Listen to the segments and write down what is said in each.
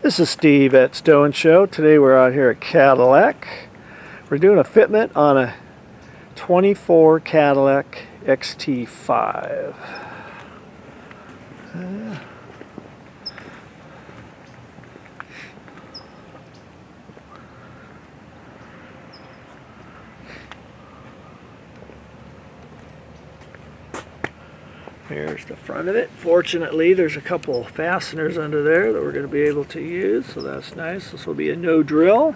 This is Steve at STO N SHO. Today we're out here at Cadillac. We're doing a fitment on a 24 Cadillac XT5. Here's the front of it. Fortunately, there's a couple fasteners under there that we're going to be able to use, so that's nice. This will be a no drill.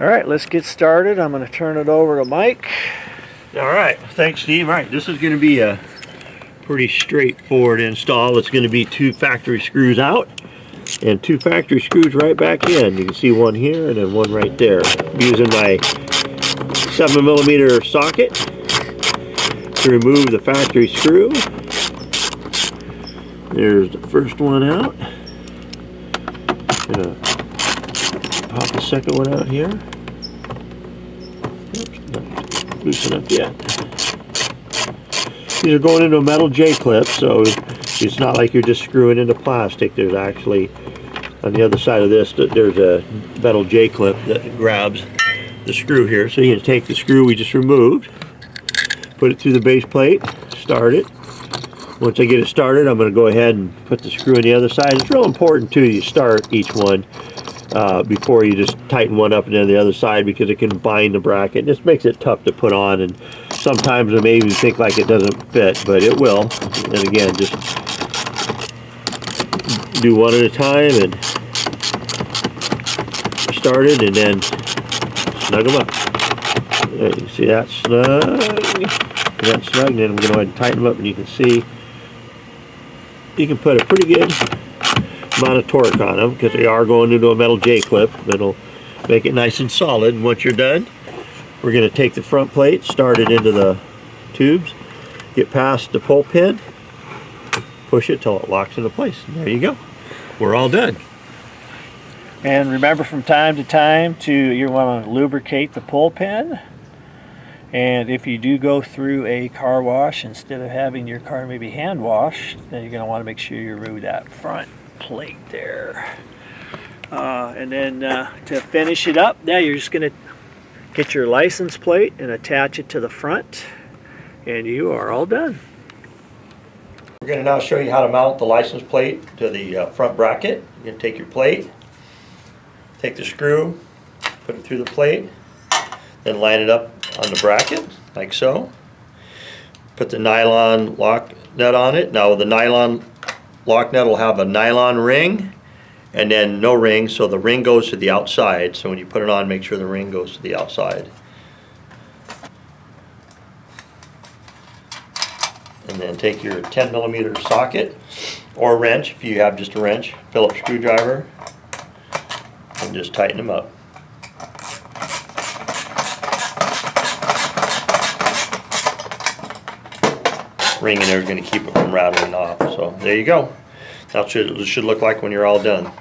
Alright, let's get started. I'm going to turn it over to Mike. Alright, thanks Steve. Alright, this is going to be a pretty straightforward install. It's going to be 2 factory screws out and 2 factory screws right back in. You can see one here and then one right there. I'm using my 7mm socket to remove the factory screw. There's the first one out. Gonna pop the second one out here. Oops, not loose enough yet. These are going into a metal J-clip, so it's not like you're just screwing into plastic. There's actually, on the other side of this, there's a metal J-clip that grabs the screw here. So you're going to take the screw we just removed, put it through the base plate, start it. Once I get it started, I'm going to go ahead and put the screw on the other side. It's real important too, you start each one before you just tighten one up and then the other side, because it can bind the bracket. This makes it tough to put on, and sometimes it may even think like it doesn't fit, but it will. And again, just do one at a time and start it, and then snug them up. There, you see that snug? That snug, and then I'm going to go ahead and tighten them up, and you can see you can put a pretty good amount of torque on them because they are going into a metal J-clip. That'll make it nice and solid. And once you're done, we're going to take the front plate, start it into the tubes, get past the pull pin, push it till it locks into place, and there you go. We're all done. And remember, from time to time, you want to lubricate the pull pin. And if you do go through a car wash, instead of having your car maybe hand washed, then you're going to want to make sure you remove that front plate there. And then to finish it up, now you're just going to get your license plate and attach it to the front, and you are all done. We're going to now show you how to mount the license plate to the front bracket. You're going to take your plate, take the screw, put it through the plate, then line it up on the bracket like so. Put the nylon lock nut on it. Now the nylon lock nut will have a nylon ring and then no ring, so the ring goes to the outside. So when you put it on, make sure the ring goes to the outside. And then take your 10mm socket or wrench, if you have just a wrench, Phillips screwdriver, and just tighten them up. Ring in there is going to keep it from rattling off. So there you go. That's what it should look like when you're all done.